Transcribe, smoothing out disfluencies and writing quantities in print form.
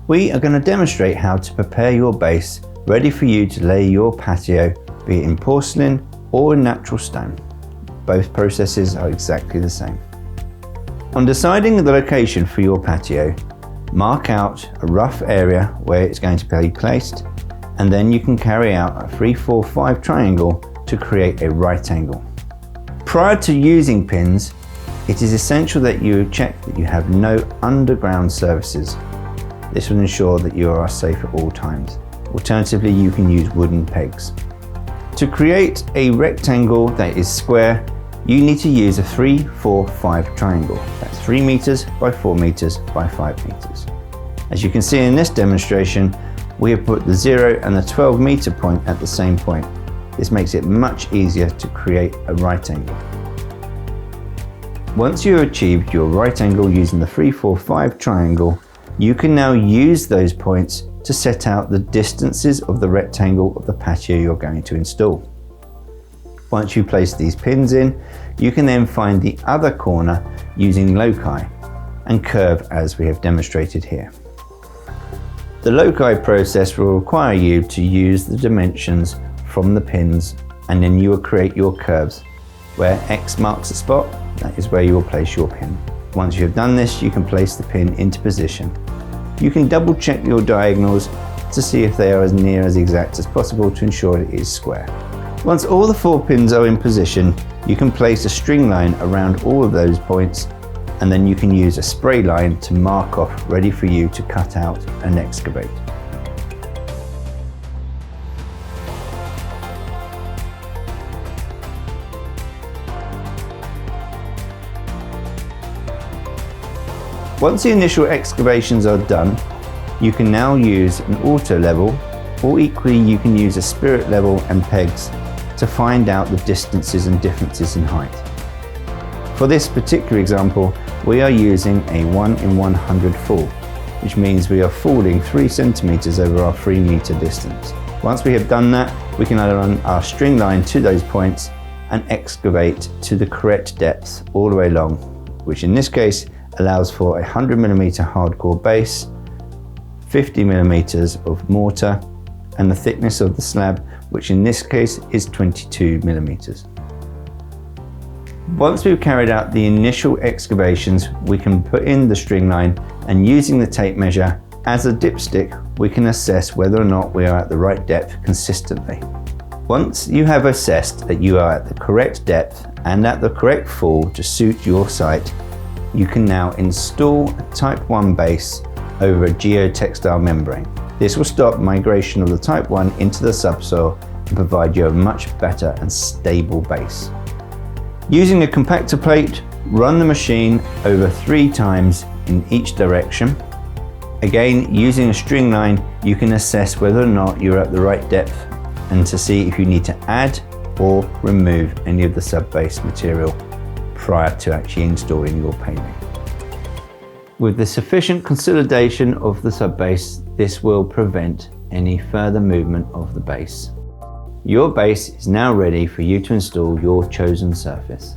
We are going to demonstrate how to prepare your base ready for you to lay your patio, be it in porcelain or in natural stone. Both processes are exactly the same. On deciding the location for your patio, mark out a rough area where it's going to be placed, and then you can carry out a 3-4-5 triangle to create a right angle. Prior to using pins, it is essential that you check that you have no underground surfaces. This will ensure that you are safe at all times. Alternatively, you can use wooden pegs. To create a rectangle that is square, you need to use a 3-4-5 triangle. That's 3 meters by 4 meters by 5 meters. As you can see in this demonstration, we have put the 0 and the 12 meter point at the same point. This makes it much easier to create a right angle. Once you have achieved your right angle using the 3-4-5 triangle, you can now use those points to set out the distances of the rectangle of the patio you're going to install. Once you place these pins in, you can then find the other corner using loci and curve as we have demonstrated here. The loci process will require you to use the dimensions from the pins, and then you will create your curves. Where X marks the spot, that is where you will place your pin. Once you have done this, you can place the pin into position. You can double check your diagonals to see if they are as near as exact as possible to ensure it is square. Once all the 4 pins are in position, you can place a string line around all of those points, and then you can use a spray line to mark off, ready for you to cut out and excavate. Once the initial excavations are done, you can now use an auto level, or equally you can use a spirit level and pegs to find out the distances and differences in height. For this particular example, we are using a 1 in 100 fall, which means we are falling 3 centimeters over our 3 meter distance. Once we have done that, we can add on our string line to those points and excavate to the correct depth all the way along, which in this case allows for a 100mm hardcore base, 50mm of mortar, and the thickness of the slab, which in this case is 22mm. Once we've carried out the initial excavations, we can put in the string line, and using the tape measure as a dipstick, we can assess whether or not we are at the right depth consistently. Once you have assessed that you are at the correct depth and at the correct fall to suit your site, you can now install a Type 1 base over a geotextile membrane. This will stop migration of the Type 1 into the subsoil and provide you a much better and stable base. Using a compactor plate, run the machine over 3 times in each direction. Again, using a string line, you can assess whether or not you're at the right depth and to see if you need to add or remove any of the sub-base material prior to actually installing your paving. With the sufficient consolidation of the sub-base, this will prevent any further movement of the base. Your base is now ready for you to install your chosen surface.